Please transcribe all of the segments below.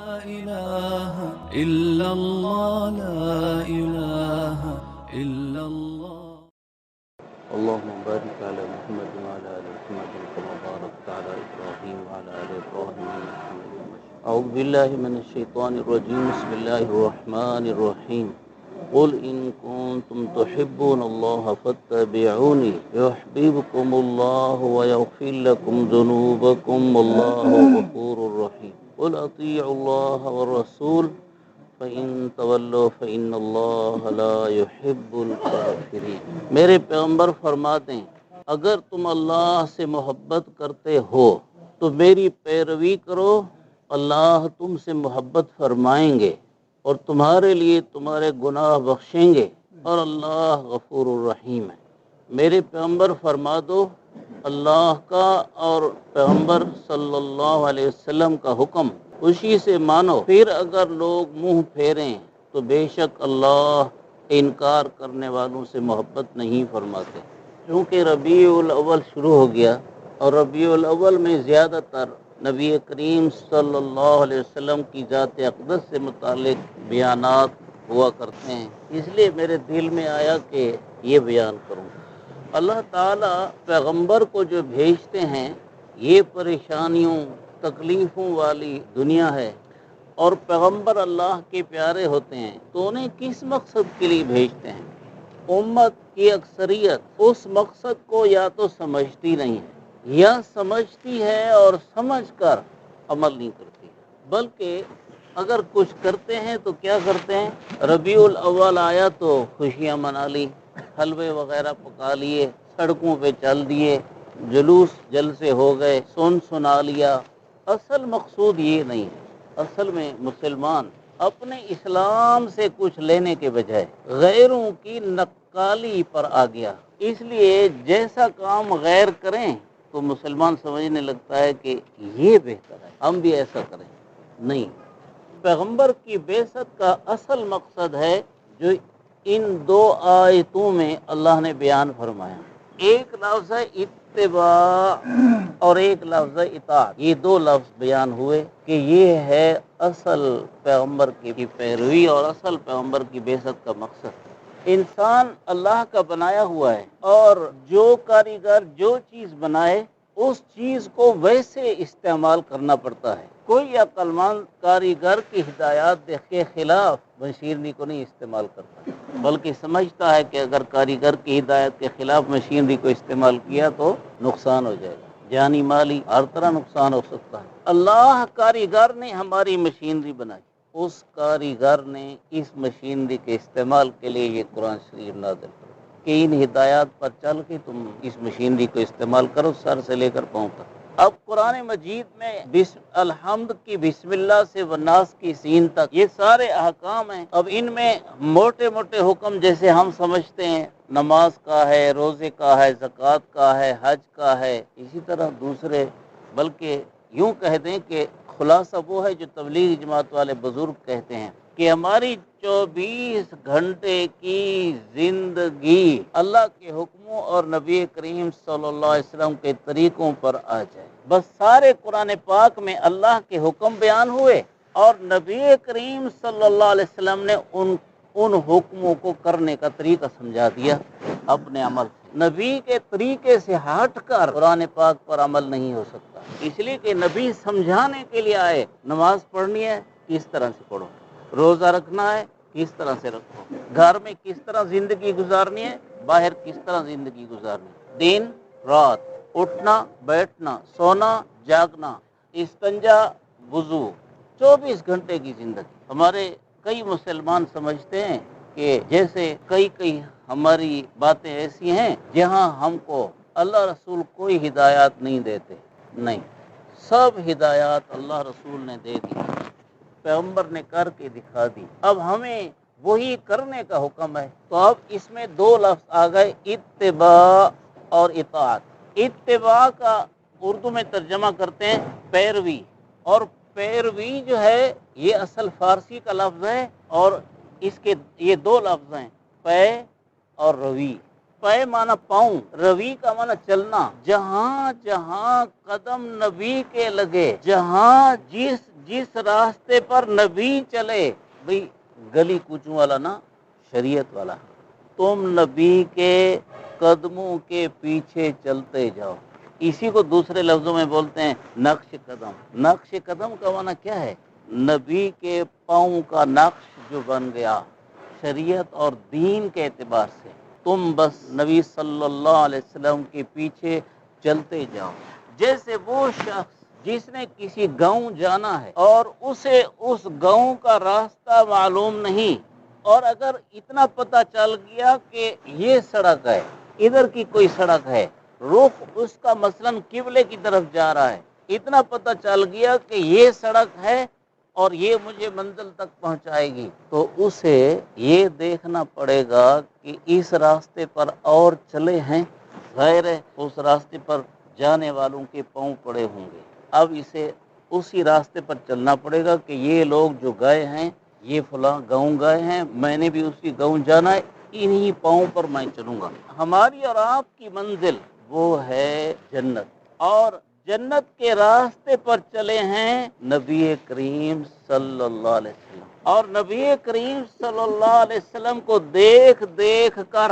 إله إلا الله لا إله إلا الله. اللهم بارك على محمد وعلى آل محمد كما باركت على إبراهيم وعلى آل إبراهيم إنك حميد مجيد. أعوذ بالله من الشيطان الرجيم. بسم الله الرحمن الرحيم. قل إن كنتم تحبون الله فاتبعوني يحببكم الله ويغفر لكم ذنوبكم والله غفور رحيم. قل أطيعوا الله والرسول فَإِن تَوَلَّوْا فَإِنَّ اللَّهَ لَا يُحِبُّ الْكَافِرِينَ. میرے پیغمبر فرماتے ہیں اگر تم اللہ سے محبت کرتے ہو تو میری پیروی کرو، اللہ تم سے محبت فرمائیں گے اور تمہارے لیے تمہارے گناہ بخشیں گے اور اللہ غفور الرحیم ہے۔ میرے پیغمبر فرما دو اللہ کا اور پیغمبر صلی اللہ علیہ وسلم کا حکم خوشی سے مانو، پھر اگر لوگ منہ پھیریں تو بے شک اللہ انکار کرنے والوں سے محبت نہیں فرماتے۔ چونکہ ربیع الاول شروع ہو گیا اور ربیع الاول میں زیادہ تر نبی کریم صلی اللہ علیہ وسلم کی ذات اقدس سے متعلق بیانات ہوا کرتے ہیں، اس لیے میرے دل میں آیا کہ یہ بیان کروں۔ اللہ تعالیٰ پیغمبر کو جو بھیجتے ہیں یہ پریشانیوں تکلیفوں والی دنیا ہے، اور پیغمبر اللہ کے پیارے ہوتے ہیں تو انہیں کس مقصد کے لیے بھیجتے ہیں؟ امت کی اکثریت اس مقصد کو یا تو سمجھتی نہیں ہے یا سمجھتی ہے اور سمجھ کر عمل نہیں کرتی، بلکہ اگر کچھ کرتے ہیں تو کیا کرتے ہیں؟ ربیع الاول آیا تو خوشیاں منا لی، حلوے وغیرہ پکا لیے، سڑکوں پہ چل دیے، جلوس جلسے ہو گئے، سنا لیا۔ اصل مقصود یہ نہیں ہے۔ اصل میں مسلمان اپنے اسلام سے کچھ لینے کے بجائے غیروں کی نقالی پر آ گیا، اس لیے جیسا کام غیر کریں تو مسلمان سمجھنے لگتا ہے کہ یہ بہتر ہے، ہم بھی ایسا کریں۔ نہیں، پیغمبر کی بعثت کا اصل مقصد ہے جو ان دو آیتوں میں اللہ نے بیان فرمایا۔ ایک لفظ ہے اتباع اور ایک لفظ ہے اطاعت۔ یہ دو لفظ بیان ہوئے کہ یہ ہے اصل پیغمبر کی پیروی اور اصل پیغمبر کی بعثت کا مقصد۔ انسان اللہ کا بنایا ہوا ہے، اور جو کاریگر جو چیز بنائے اس چیز کو ویسے استعمال کرنا پڑتا ہے۔ کوئی عقل مند کاریگر کی ہدایات کے خلاف مشینری کو نہیں استعمال کرتا، بلکہ سمجھتا ہے کہ اگر کاریگر کی ہدایت کے خلاف مشینری کو استعمال کیا تو نقصان ہو جائے گا، جانی مالی ہر طرح نقصان ہو سکتا ہے۔ اللہ کاریگر نے ہماری مشینری بنائی، اس کاریگر نے اس مشینری کے استعمال کے لیے یہ قرآن شریف نازل کیا کہ ان ہدایات پر چل کے تم اس مشینری کو استعمال کرو سر سے لے کر پاؤں تک۔ اب قرآن مجید میں الحمد کی بسم اللہ سے والناس کی سین تک یہ سارے احکام ہیں۔ اب ان میں موٹے موٹے حکم جیسے ہم سمجھتے ہیں نماز کا ہے، روزے کا ہے، زکوٰۃ کا ہے، حج کا ہے، اسی طرح دوسرے، بلکہ یوں کہہ دیں کہ خلاصہ وہ ہے جو تبلیغ جماعت والے بزرگ کہتے ہیں کہ ہماری 24 گھنٹے کی زندگی اللہ کے حکموں اور نبی کریم صلی اللہ علیہ وسلم کے طریقوں پر آ جائے۔ بس سارے قرآن پاک میں اللہ کے حکم بیان ہوئے اور نبی کریم صلی اللہ علیہ وسلم نے ان حکموں کو کرنے کا طریقہ سمجھا دیا اپنے عمل سے۔ نبی کے طریقے سے ہٹ کر قرآن پاک پر عمل نہیں ہو سکتا، اس لیے کہ نبی سمجھانے کے لیے آئے۔ نماز پڑھنی ہے کس طرح سے پڑھو، روزہ رکھنا ہے کس طرح سے رکھو، گھر میں کس طرح زندگی گزارنی ہے، باہر کس طرح زندگی گزارنی ہے، دن رات، اٹھنا بیٹھنا، سونا جاگنا، استنجا وضو، 24 گھنٹے کی زندگی۔ ہمارے کئی مسلمان سمجھتے ہیں کہ جیسے کئی ہماری باتیں ایسی ہیں جہاں ہم کو اللہ رسول کوئی ہدایات نہیں دیتے۔ نہیں، سب ہدایات اللہ رسول نے دے دی، پیغمبر نے کر کے دکھا دی، اب ہمیں وہی کرنے کا حکم ہے۔ تو اب اس میں دو لفظ آ گئے، اتباع اور اطاعت۔ اتباع کا اردو میں ترجمہ کرتے ہیں پیروی، اور پیروی جو ہے یہ اصل فارسی کا لفظ ہے، اور اس کے یہ دو لفظ ہیں، پے اور روی۔ پے مانا پاؤں، روی کا مانا چلنا، جہاں جہاں قدم نبی کے لگے، جہاں جس راستے پر نبی چلے، بھئی گلی کوچوں والا نا، شریعت والا، تم نبی کے قدموں کے پیچھے چلتے جاؤ. اسی کو دوسرے لفظوں میں بولتے ہیں نقش قدم. نقش قدم کا معنی کیا ہے؟ نبی کے پاؤں کا نقش جو بن گیا شریعت اور دین کے اعتبار سے، تم بس نبی صلی اللہ علیہ وسلم کے پیچھے چلتے جاؤ. جیسے وہ شخص جس نے کسی گاؤں جانا ہے اور اسے اس گاؤں کا راستہ معلوم نہیں، اور اگر اتنا پتہ چل گیا کہ یہ سڑک ہے، ادھر کی کوئی سڑک ہے، رخ اس کا مثلاً قبلے کی طرف جا رہا ہے، اتنا پتہ چل گیا کہ یہ سڑک ہے اور یہ مجھے منزل تک پہنچائے گی، تو اسے یہ دیکھنا پڑے گا کہ اس راستے پر اور چلے ہیں. ظاہر ہے اس راستے پر جانے والوں کے پاؤں پڑے ہوں گے. اب اسے اسی راستے پر چلنا پڑے گا کہ یہ لوگ جو گئے ہیں، یہ فلاں گاؤں گئے ہیں، میں نے بھی اسی گاؤں جانا ہے، انہی پاؤں پر میں چلوں گا. ہماری اور آپ کی منزل وہ ہے جنت، اور جنت کے راستے پر چلے ہیں نبی کریم صلی اللہ علیہ وسلم، اور نبی کریم صلی اللہ علیہ وسلم کو دیکھ دیکھ کر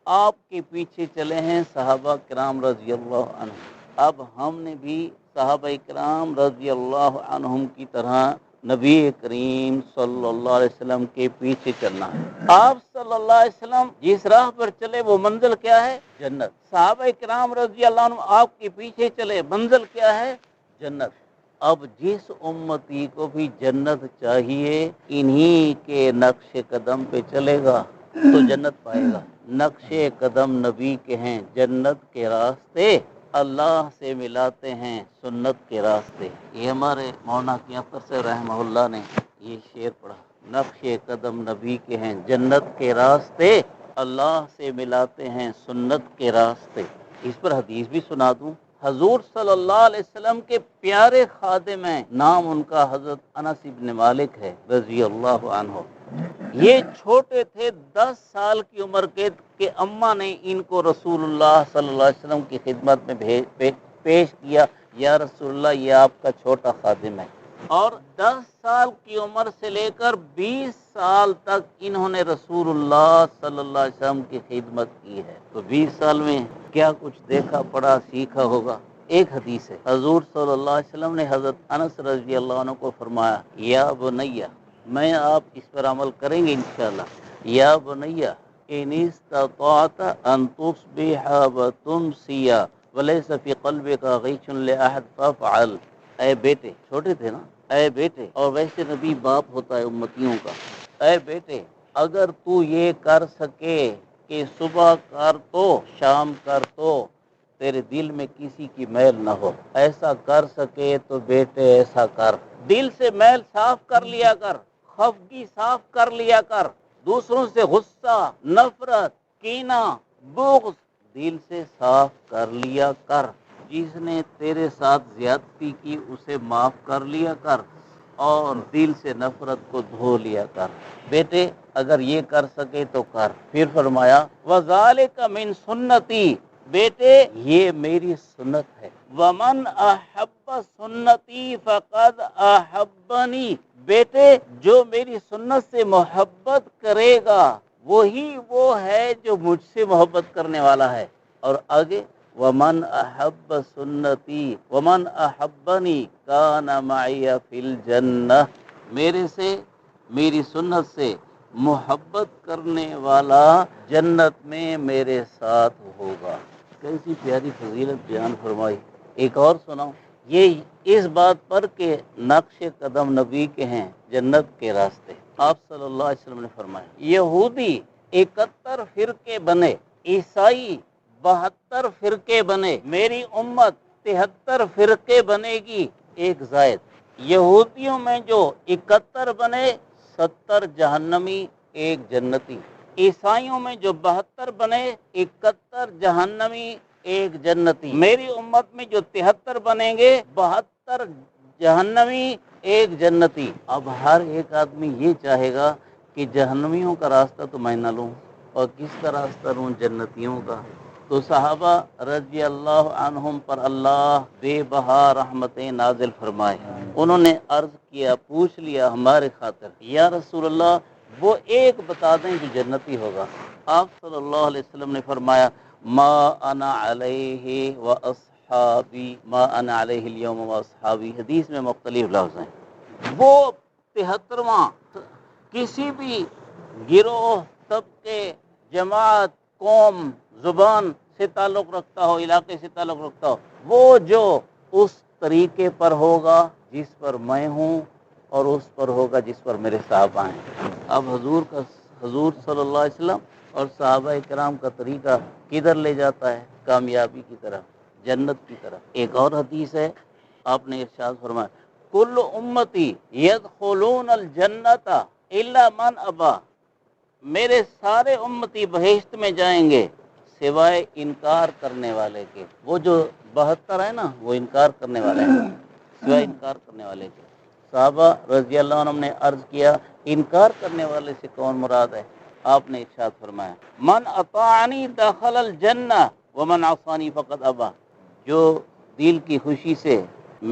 آپ کے پیچھے چلے ہیں صحابہ کرام رضی اللہ عنہ. اب ہم نے بھی صحابہ کرام رضی اللہ عنہم کی طرح نبی کریم صلی اللہ علیہ وسلم کے پیچھے چلنا ہے. آپ صلی اللہ علیہ وسلم جس راہ پر چلے وہ منزل کیا ہے؟ جنت. صحابہ کرام رضی اللہ عنہ آپ کے پیچھے چلے، منزل کیا ہے؟ جنت. اب جس امتی کو بھی جنت چاہیے انہی کے نقش قدم پہ چلے گا تو جنت پائے گا. نقش قدم نبی کے ہیں، جنت کے راستے اللہ سے ملاتے ہیں سنت کے راستے. یہ ہمارے مولانا کیفر سے رحمہ اللہ نے یہ شعر پڑھا، نقش قدم نبی کے ہیں، جنت کے راستے اللہ سے ملاتے ہیں سنت کے راستے. اس پر حدیث بھی سنا دوں. حضور صلی اللہ علیہ وسلم کے پیارے خادم ہیں، نام ان کا حضرت انس بن مالک ہے رضی اللہ عنہ. یہ چھوٹے تھے، 10 سال کی عمر کے، کہ اماں نے ان کو رسول اللہ صلی اللہ علیہ وسلم کی خدمت میں پیش کیا، یا رسول اللہ یہ آپ کا چھوٹا خادم ہے. اور 10 سال کی عمر سے لے کر 20 سال تک انہوں نے رسول اللہ صلی اللہ علیہ وسلم کی خدمت کی ہے. تو 20 سال میں کیا کچھ دیکھا پڑھا سیکھا ہوگا. ایک حدیث ہے، حضور صلی اللہ علیہ وسلم نے حضرت انس رضی اللہ عنہ کو فرمایا، یا بنیہ، میں آپ اس پر عمل کریں گے انشاءاللہ. یا بنیہ ان استطعت ان تصبح وتمسی ولیس فی قلبک غیش لاحد فافعل. اے بیٹے، چھوٹے تھے نا، اے بیٹے، اور ویسے نبی باپ ہوتا ہے امتیوں کا. اے بیٹے، اگر تو یہ کر سکے کہ صبح کر تو شام کر تو تیرے دل میں کسی کی میل نہ ہو، ایسا کر سکے تو بیٹے ایسا کر. دل سے میل صاف کر لیا کر، خفگی صاف کر لیا کر، دوسروں سے غصہ، نفرت، کینہ، بغض دل سے صاف کر لیا کر. جس نے تیرے ساتھ زیادتی کی اسے معاف کر لیا کر، اور دل سے نفرت کو دھو لیا کر. بیٹے اگر یہ کر سکے تو کر. پھر فرمایا وَذَلِكَ مِن سُنَّتِي، بیٹے یہ میری سنت ہے. وَمَنْ أَحَبَّ سُنَّتِي فَقَدْ أَحَبَّنِي، بیٹے جو میری سنت سے محبت کرے گا وہی وہ ہے جو مجھ سے محبت کرنے والا ہے. اور آگے وَمَنْ أَحَبَّ سُنَّتِي وَمَنْ أَحَبَّنِي كَانَ مَعِيَ فِي الْجَنَّةِ، میرے سے، میری سنت سے محبت کرنے والا جنت میں میرے ساتھ ہوگا. کیسی پیاری فضیلت بیان فرمائی. ایک اور سناؤں، یہ اس بات پر کہ نقش قدم نبی کے ہیں جنت کے راستے. آپ صلی اللہ علیہ وسلم نے فرمایا یہودی 71 فرقے بنے، عیسائی 72 فرقے بنے، میری امت 73 فرقے بنے گی، ایک زائد. یہودیوں میں جو 71 بنے، 70 جہنمی، ایک جنتی. عیسائیوں میں جو 72 بنے، 71 جہنمی، ایک جنتی. میری امت میں جو 73 بنیں گے، 72 جہنمی، ایک جنتی. اب ہر ایک آدمی یہ چاہے گا کہ جہنمیوں کا راستہ تو میں نہ لوں، اور کس کا راستہ لوں جنتیوں کا؟ تو صحابہ رضی اللہ عنہم پر اللہ بے بہا رحمتیں نازل فرمائے۔ انہوں نے عرض کیا، پوچھ لیا ہمارے خاطر، یا رسول اللہ وہ ایک بتا دیں جو جنتی ہوگا۔ آپ صلی اللہ علیہ وسلم نے فرمایا، ما انا علیہ و اصحابی، ما انا علیہ اليوم و اصحابی۔ حدیث میں مختلف لفظ ہیں۔ وہ 73واں کسی بھی گروہ، طبقے، جماعت، قوم، زبان سے تعلق رکھتا ہو، علاقے سے تعلق رکھتا ہو، وہ جو اس طریقے پر ہوگا جس پر میں ہوں، اور اس پر ہوگا جس پر میرے صحابہ ہیں۔ اب حضور صلی اللہ علیہ وسلم اور صحابہ کرام کا طریقہ کدھر لے جاتا ہے؟ کامیابی کی طرف، جنت کی طرف۔ ایک اور حدیث ہے، آپ نے ارشاد فرمایا، کل امتی یدخلون الجنت الا من ابا، میرے سارے امتی بہشت میں جائیں گے سوائے انکار کرنے والے کے۔ وہ جو 72 ہے نا، وہ انکار کرنے والے ہیں، سوائے انکار کرنے والے کے۔ صحابہ رضی اللہ عنہ نے عرض کیا، انکار کرنے والے سے کون مراد ہے؟ آپ نے ارشاد فرمایا، من اطاعنی دخل الجنہ ومن عصانی فقد ابا، جو دل کی خوشی سے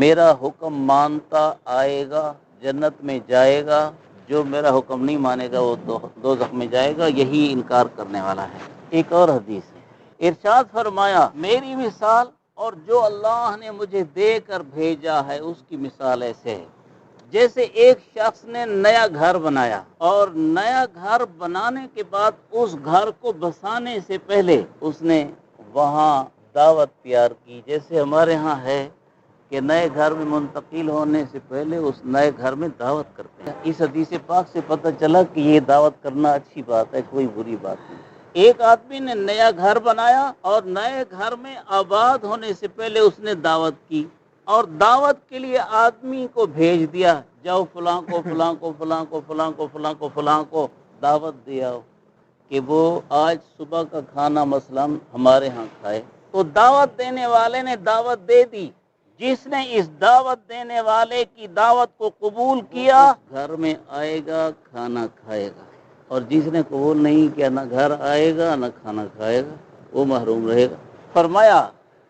میرا حکم مانتا آئے گا جنت میں جائے گا، جو میرا حکم نہیں مانے گا وہ دوزخ میں جائے گا، یہی انکار کرنے والا ہے۔ ایک اور حدیث ہے، ارشاد فرمایا، میری مثال اور جو اللہ نے مجھے دے کر بھیجا ہے اس کی مثال ایسے ہے جیسے ایک شخص نے نیا گھر بنایا، اور نیا گھر بنانے کے بعد اس گھر کو بسانے سے پہلے اس نے وہاں دعوت تیار کی۔ جیسے ہمارے ہاں ہے کہ نئے گھر میں منتقل ہونے سے پہلے اس نئے گھر میں دعوت کرتے ہیں۔ اس حدیث پاک سے پتہ چلا کہ یہ دعوت کرنا اچھی بات ہے، کوئی بری بات نہیں۔ ایک آدمی نے نیا گھر بنایا اور نئے گھر میں آباد ہونے سے پہلے اس نے دعوت کی، اور دعوت کے لیے آدمی کو بھیج دیا، جاؤ فلاں کو فلاں کو فلاں کو فلاں کو فلاں کو فلاں کو دعوت دیا کہ وہ آج صبح کا کھانا مثلا ہمارے ہاں کھائے۔ تو دعوت دینے والے نے دعوت دے دی، جس نے اس دعوت دینے والے کی دعوت کو قبول کیا گھر میں آئے گا، کھانا کھائے گا، اور جس نے قبول نہیں کیا نہ گھر آئے گا نہ کھانا کھائے گا، وہ محروم رہے گا۔ فرمایا،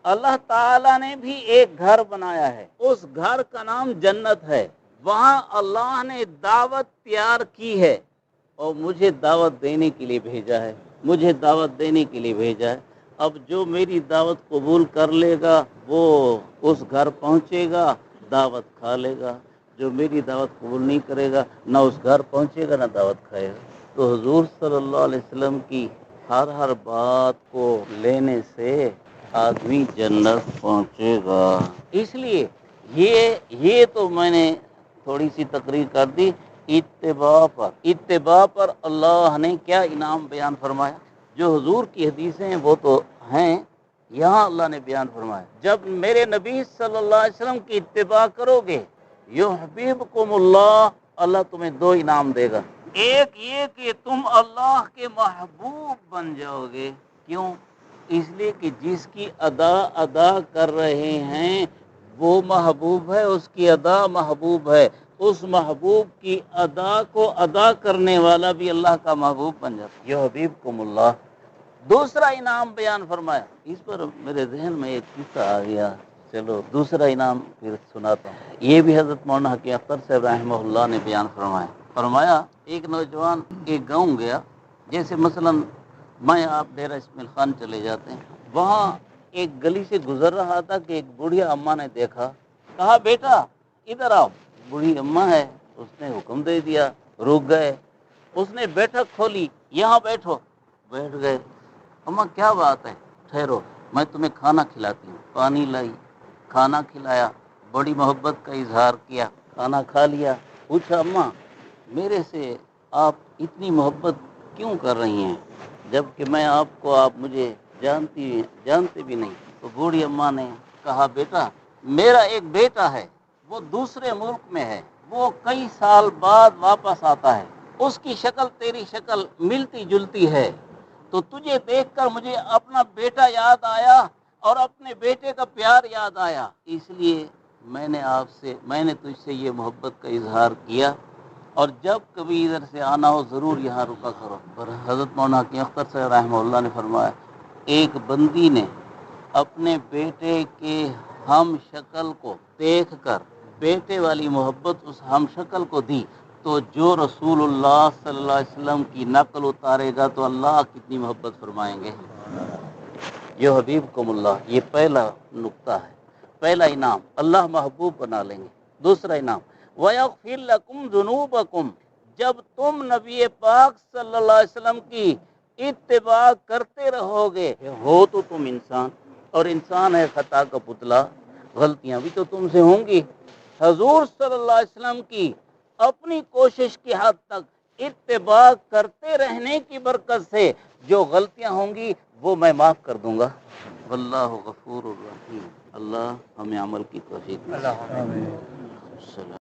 اللہ تعالیٰ نے بھی ایک گھر بنایا ہے، اس گھر کا نام جنت ہے، وہاں اللہ نے دعوت تیار کی ہے اور مجھے دعوت دینے کے لیے بھیجا ہے، مجھے دعوت دینے کے لیے بھیجا ہے۔ اب جو میری دعوت قبول کر لے گا وہ اس گھر پہنچے گا، دعوت کھا لے گا، جو میری دعوت قبول نہیں کرے گا نہ اس گھر پہنچے گا نہ دعوت کھائے گا۔ تو حضور صلی اللہ علیہ وسلم کی ہر بات کو لینے سے آدمی جنت پہنچے گا۔ اس لیے یہ تو میں نے تھوڑی سی تقریر کر دی اتباع پر اللہ نے کیا انعام بیان فرمایا۔ جو حضور کی حدیثیں ہیں وہ تو ہیں، یہاں اللہ نے بیان فرمایا، جب میرے نبی صلی اللہ علیہ وسلم کی اتباع کرو گے، یحببکم اللہ، اللہ تمہیں 2 انعام دے گا۔ ایک یہ کہ تم اللہ کے محبوب بن جاؤ گے۔ کیوں؟ اس لیے کہ جس کی ادا کر رہے ہیں وہ محبوب ہے، اس کی ادا محبوب ہے، اس محبوب کی ادا کو ادا کرنے والا بھی اللہ کا محبوب بن جاتا ہے۔ یحببکم اللہ۔ دوسرا انعام بیان فرمایا، اس پر میرے ذہن میں ایک قصہ آ گیا، چلو دوسرا انعام پھر سناتا ہوں۔ یہ بھی حضرت مولانا حکیم اختر صاحب رحمہ اللہ نے بیان فرمایا، ایک نوجوان ایک گاؤں گیا، جیسے مثلا میں آپ ڈیرہ اسماعیل خان چلے جاتے ہیں، وہاں ایک گلی سے گزر رہا تھا کہ ایک بوڑھی اماں نے دیکھا، کہا بیٹا ادھر آؤ۔ بوڑھی اماں ہے، اس نے حکم دے دیا، رک گئے، اس نے بیٹھک کھولی، یہاں بیٹھو، بیٹھ گئے۔ اماں کیا بات ہے؟ ٹھہرو میں تمہیں کھانا کھلاتی ہوں۔ پانی لائی، کھانا کھلایا، بڑی محبت کا اظہار کیا، کھانا کھا لیا۔ پوچھا اماں میرے سے آپ اتنی محبت کیوں کر رہی ہیں جبکہ میں آپ مجھے جانتے بھی نہیں؟ تو بوڑھی اماں نے کہا بیٹا میرا ایک بیٹا ہے، وہ دوسرے ملک میں ہے، وہ کئی سال بعد واپس آتا ہے، اس کی شکل تیری شکل ملتی جلتی ہے، تو تجھے دیکھ کر مجھے اپنا بیٹا یاد آیا اور اپنے بیٹے کا پیار یاد آیا، اس لیے میں نے تجھ سے یہ محبت کا اظہار کیا اور جب کبھی ادھر سے آنا ہو ضرور یہاں رکا کرو۔ پر حضرت مولانا حکیم اختر صاحب رحمہ اللہ نے فرمایا ایک بندی نے اپنے بیٹے کے ہم شکل کو دیکھ کر بیٹے والی محبت اس ہم شکل کو دی، تو جو رسول اللہ صلی اللہ علیہ وسلم کی نقل اتارے گا تو اللہ کتنی محبت فرمائیں گے۔ یہ حبیبکم اللہ، یہ پہلا نقطہ ہے، پہلا انعام اللہ محبوب بنا لیں گے۔ دوسرا انعام وَيَغْفِرْ لَكُمْ ذُنُوبَكُمْ، جب تم نبی پاک صلی اللہ علیہ وسلم کی اتباع کرتے رہو گے، ہو تو تم انسان، اور انسان ہے خطا کا پتلا، غلطیاں بھی تو تم سے ہوں گی۔ حضور صلی اللہ علیہ وسلم کی اپنی کوشش کی حد تک اتباع کرتے رہنے کی برکت سے جو غلطیاں ہوں گی وہ میں معاف کر دوں گا۔ واللہ غفور الرحیم۔ اللہ ہمیں عمل کی توفیق دے۔